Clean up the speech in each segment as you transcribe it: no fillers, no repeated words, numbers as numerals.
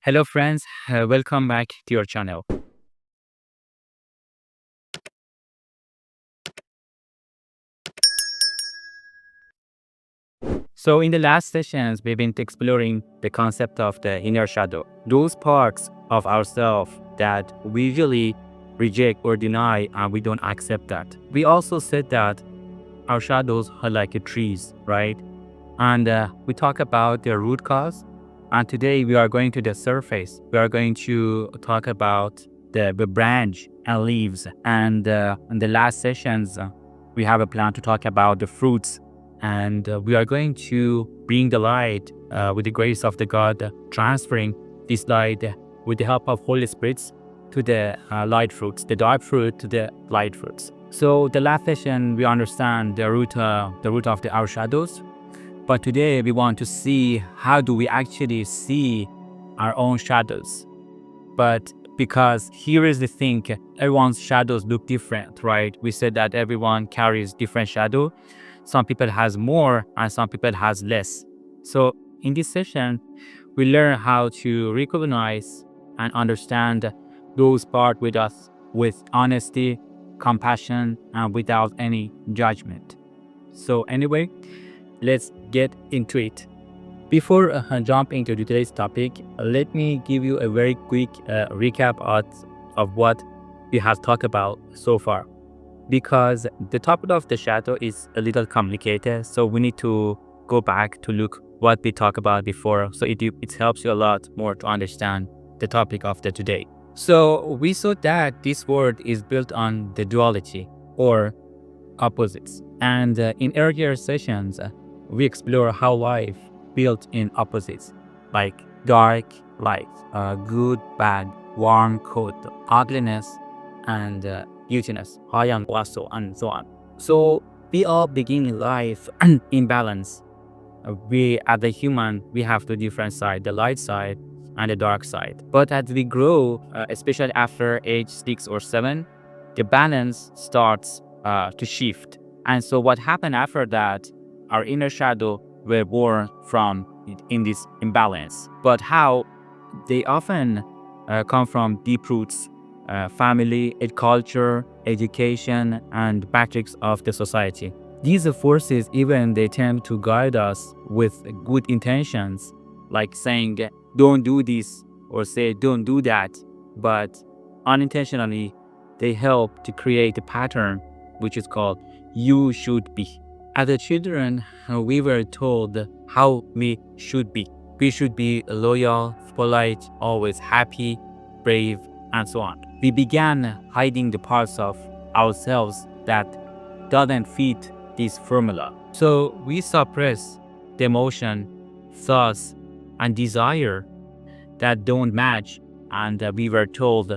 Hello, friends. Welcome back to your channel. So, in the last sessions, we've been exploring the concept of the inner shadow, those parts of ourselves that we usually reject or deny, and we don't accept that. We also said that our shadows are like trees, right? And we talk about their root cause. And today we are going to the surface. We are going to talk about the branch and leaves. And in the last sessions, we have a plan to talk about the fruits. And we are going to bring the light with the grace of the God, transferring this light with the help of Holy Spirits to the light fruits, the dark fruit to the light fruits. So the last session, we understand the root of our shadows, but today we want to see how do we actually see our own shadows. But because here is the thing, everyone's shadows look different, right? We said that everyone carries different shadow. Some people has more and some people has less. So in this session, we learn how to recognize and understand those parts with us with honesty, compassion, and without any judgment. So anyway, let's get into it. Before jumping to today's topic, let me give you a very quick recap of what we have talked about so far. Because the topic of the shadow is a little complicated, so we need to go back to look what we talked about before. So it helps you a lot more to understand the topic of the today. So we saw that this word is built on the duality or opposites. And in earlier sessions, we explore how life built in opposites, like dark, light, good, bad, warm, cold, ugliness, and beautiness, high and low, and so on. So we all begin life in balance. We, as a human, we have the different side, the light side and the dark side. But as we grow, especially after age 6 or 7, the balance starts to shift. And so what happened after that, our inner shadow were born from in this imbalance. But how they often come from deep roots, family, culture, education, and matrix of the society. These forces, even they attempt to guide us with good intentions, like saying, don't do this or say, don't do that. But unintentionally, they help to create a pattern which is called you should be. As a children, we were told how we should be. We should be loyal, polite, always happy, brave, and so on. We began hiding the parts of ourselves that doesn't fit this formula. So we suppress the emotion, thoughts, and desire that don't match and we were told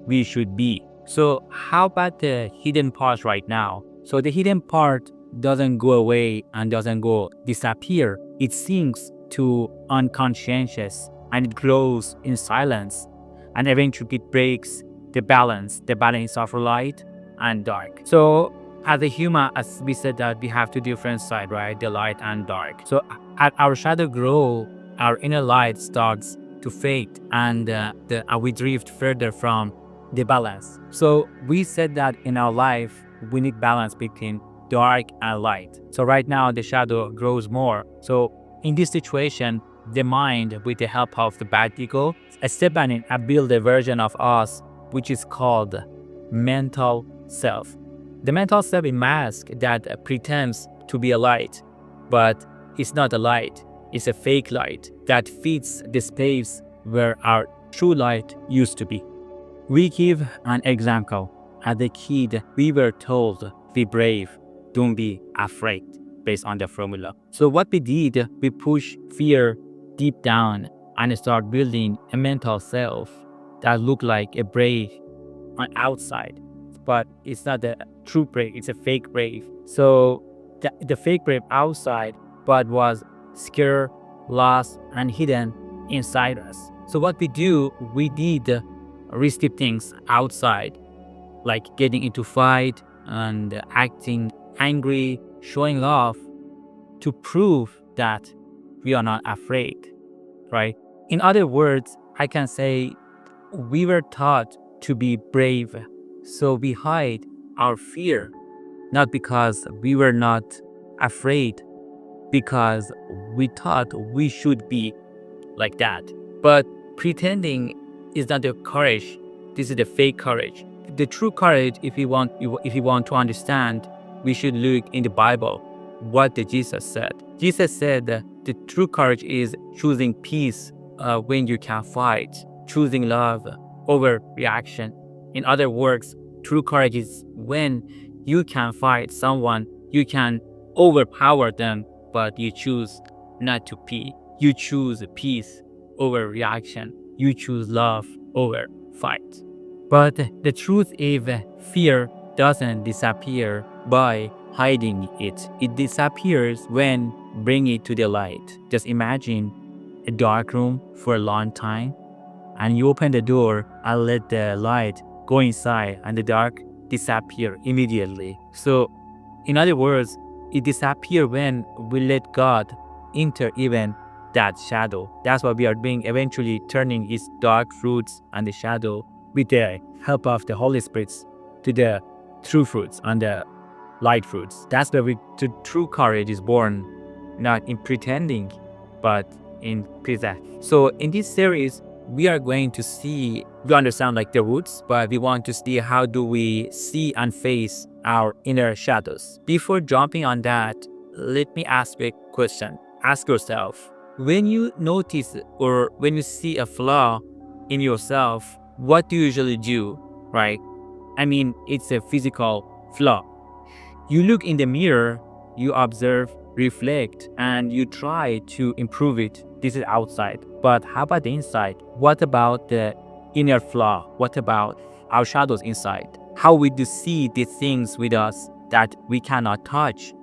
we should be. So how about the hidden part right now? So the hidden part doesn't go away and doesn't go disappear. It sinks to unconscious and it grows in silence and eventually it breaks the balance of light and dark. So as a human, as we said that we have two different sides, right? The light and dark. So as our shadow grow, our inner light starts to fade and we drift further from the balance. So we said that in our life, we need balance between dark and light. So right now the shadow grows more. So in this situation, the mind, with the help of the bad ego, step in and build a version of us which is called mental self. The mental self is a mask that pretends to be a light, but it's not a light. It's a fake light that fits the space where our true light used to be. We give an example. As a kid, we were told, be brave, don't be afraid, based on the formula. So what we did, we push fear deep down and start building a mental self that looked like a brave on outside, but it's not the true brave, it's a fake brave. So the fake brave outside, but was scared, lost, and hidden inside us. So what we do, we did risky things outside, like getting into fight and acting angry, showing off to prove that we are not afraid, right? In other words, I can say we were taught to be brave, so we hide our fear, not because we were not afraid, because we thought we should be like that. But pretending is not the courage. This is the fake courage. The true courage, if you want to understand, we should look in the Bible. What did Jesus said? Jesus said that the true courage is choosing peace when you can fight, choosing love over reaction. In other words, true courage is when you can fight someone, you can overpower them, but you choose not to pee. You choose peace over reaction. You choose love over fight. But the truth is, fear doesn't disappear by hiding it. It disappears when bring it to the light. Just imagine a dark room for a long time, and you open the door and let the light go inside, and the dark disappear immediately. So, in other words, it disappears when we let God enter even that shadow. That's what we are doing, eventually turning its dark fruits and the shadow with the help of the Holy Spirit to the true fruits and the light fruits. That's where the true courage is born, not in pretending, but in present. So in this series, we are going to see, we understand like the roots, but we want to see how do we see and face our inner shadows. Before jumping on that, let me ask you a question. Ask yourself, when you notice or when you see a flaw in yourself, what do you usually do, right? I mean, it's a physical flaw. You look in the mirror, you observe, reflect, and you try to improve it. This is outside. But how about the inside? What about the inner flaw? What about our shadows inside? How we do see the things with us that we cannot touch,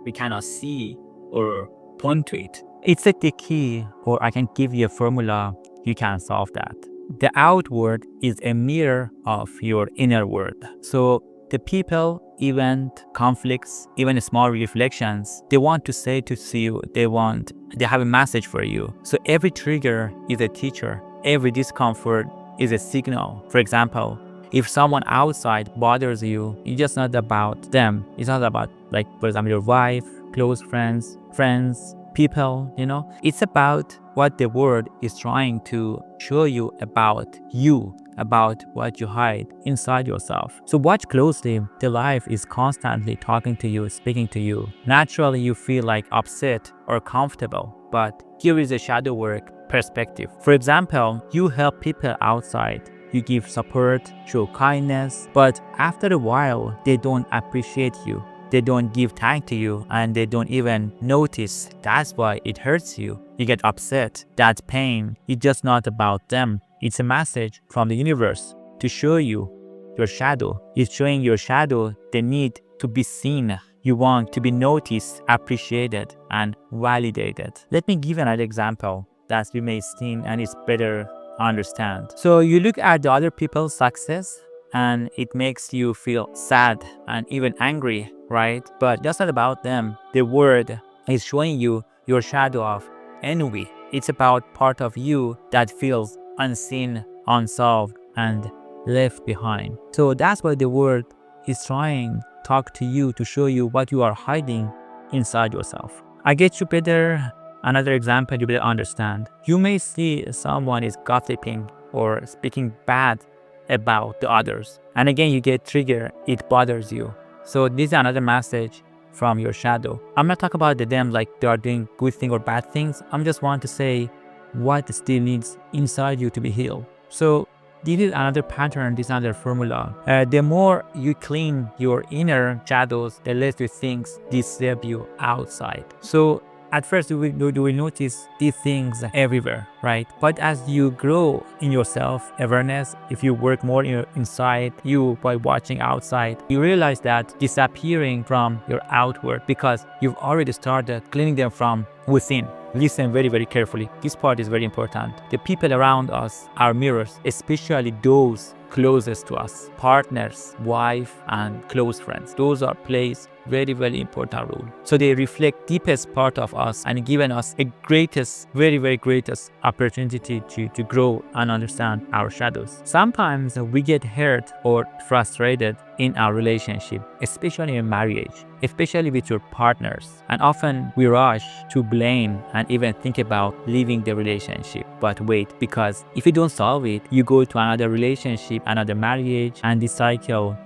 we cannot see or point to it? It's like the key, or I can give you a formula, you can solve that. The outward is a mirror of your inner world. So the people, event, conflicts, even small reflections, they want to say to you, they have a message for you. So every trigger is a teacher. Every discomfort is a signal. For example, if someone outside bothers you, it's just not about them. It's not about, like, for example, your wife, close friends, people, it's about what the world is trying to show you about you, about what you hide inside yourself. So watch closely. The life is constantly talking to you, speaking to you. Naturally, you feel like upset or comfortable, but here is a shadow work perspective. For example, you help people outside. You give support, show kindness, but after a while, they don't appreciate you. They don't give thanks to you, and they don't even notice. That's why it hurts you. You get upset. That pain is just not about them. It's a message from the universe to show you your shadow. It's showing your shadow the need to be seen. You want to be noticed, appreciated, and validated. Let me give another example that you may see and it's better understand. So you look at the other people's success and it makes you feel sad and even angry, right? But that's not about them. The word is showing you your shadow of envy. It's about part of you that feels unseen, unsolved, and left behind. So that's why the word is trying to talk to you to show you what you are hiding inside yourself. I get you better. Another example you better understand. You may see someone is gossiping or speaking bad about the others. And again, you get triggered, it bothers you. So this is another message from your shadow. I'm not talking about them like they are doing good things or bad things. I'm just want to say what still needs inside you to be healed. So this is another pattern, this is another formula. The more you clean your inner shadows, the less you things disturb you outside. So at first, you will notice these things everywhere, right? But as you grow in your self-awareness, if you work more inside you by watching outside, you realize that disappearing from your outward because you've already started cleaning them from within. Listen very, very carefully. This part is very important. The people around us are mirrors, especially those closest to us, partners, wife, and close friends. Those are places very, very important role. So they reflect deepest part of us and given us a greatest, very, very greatest opportunity to grow and understand our shadows. Sometimes we get hurt or frustrated in our relationship, especially in marriage, especially with your partners. And often we rush to blame and even think about leaving the relationship. But wait, because if you don't solve it, you go to another relationship, another marriage, and this cycle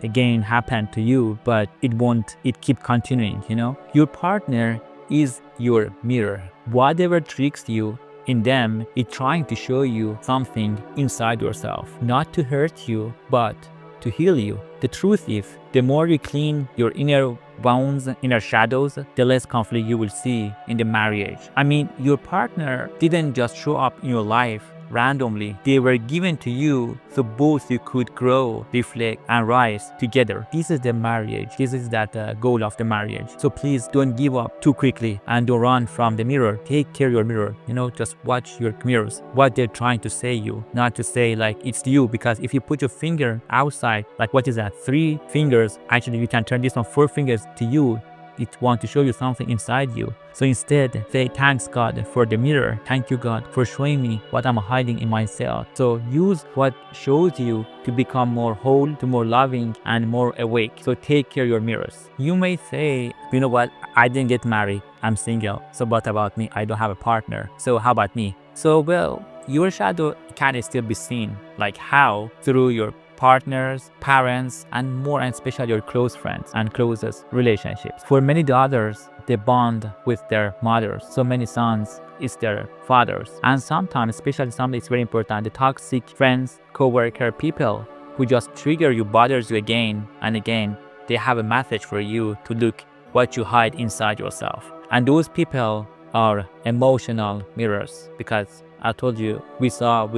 again happen to you, but it keep continuing, you know? Your partner is your mirror. Whatever tricks you in them, it's trying to show you something inside yourself, not to hurt you, but to heal you. The truth is, the more you clean your inner wounds, inner shadows, the less conflict you will see in the marriage. I mean, your partner didn't just show up in your life randomly. They were given to you so both you could grow, reflect, and rise together. This is the marriage. This is that goal of the marriage. So please don't give up too quickly and don't run from the mirror. Take care of your mirror. You know, just watch your mirrors, what they're trying to say you, not to say like it's you. Because if you put your finger outside, like what is that? 3 fingers. Actually, you can turn this on 4 fingers to you. It wants to show you something inside you. So instead, say thanks God for the mirror. Thank you God for showing me what I'm hiding in myself. So use what shows you to become more whole, to more loving and more awake. So take care of your mirrors. You may say, you know what, I didn't get married, I'm single. So what about me? I don't have a partner. So how about me? So well, your shadow can still be seen. Like how? Through your partners, parents, and more and especially your close friends and closest relationships. For many daughters, they bond with their mothers. So many sons is their fathers. And sometimes, especially something it's very important, the toxic friends, co-worker, people who just trigger you, bothers you again and again, they have a message for you to look what you hide inside yourself. And those people are emotional mirrors, because I told you, we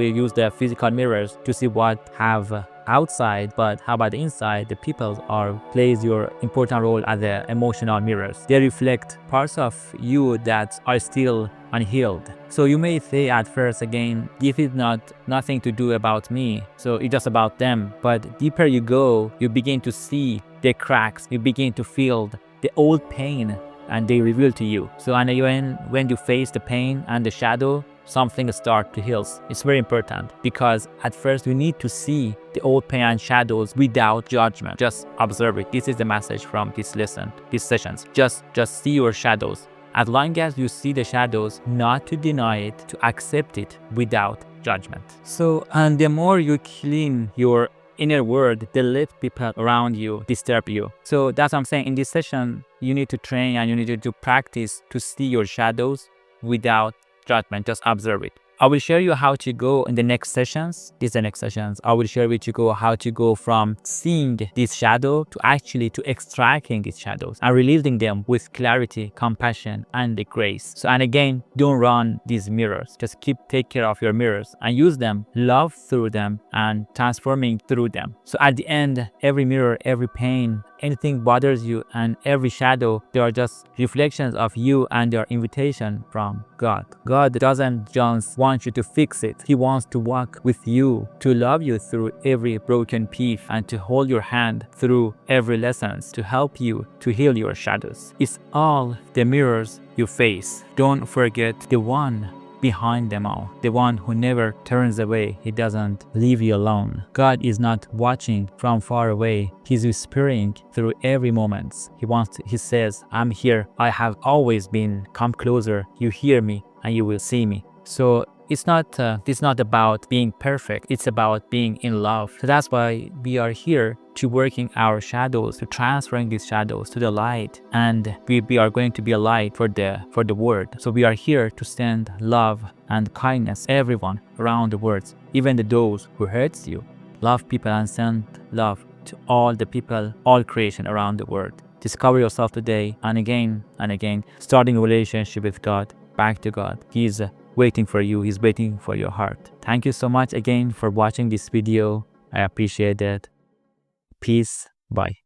use the physical mirrors to see what have outside, but how about the inside? The people plays your important role as the emotional mirrors. They reflect parts of you that are still unhealed. So you may say at first again, this is nothing to do about me, so it's just about them. But deeper you go, you begin to see the cracks, you begin to feel the old pain, and they reveal to you. So and when you face the pain and the shadow, something start to heal. It's very important, because at first we need to see the old pain and shadows without judgment. Just observe it. This is the message from this lesson, these sessions. Just see your shadows. As long as you see the shadows, not to deny it, to accept it without judgment. So, and the more you clean your inner world, the less people around you disturb you. So that's what I'm saying. In this session, you need to train and you need to practice to see your shadows without judgment. Just observe it. I will share you how to go in the next sessions. These are the next sessions. I will share with you how to go from seeing this shadow to actually to extracting these shadows and releasing them with clarity, compassion, and the grace. So, and again, don't run these mirrors. Just take care of your mirrors and use them, love through them, and transforming through them. So at the end, every mirror, every pain, anything bothers you, and every shadow, they are just reflections of you and your invitation from God. God doesn't just want you to fix it. He wants to walk with you, to love you through every broken piece, and to hold your hand through every lesson, to help you to heal your shadows. It's all the mirrors you face. Don't forget the one behind them all, the one who never turns away. He doesn't leave you alone. God is not watching from far away. He's whispering through every moment. He says, I'm here. I have always been. Come closer. You hear me and you will see me. So it's not about being perfect. It's about being in love. So that's why we are here to working our shadows, to transferring these shadows to the light, and we are going to be a light for the world. So we are here to send love and kindness everyone around the world, even those who hurts you. Love people and send love to all the people, all creation around the world. Discover yourself today, and again, starting a relationship with God, back to God. He's waiting for you. He's waiting for your heart. Thank you so much again for watching this video. I appreciate it. Peace. Bye.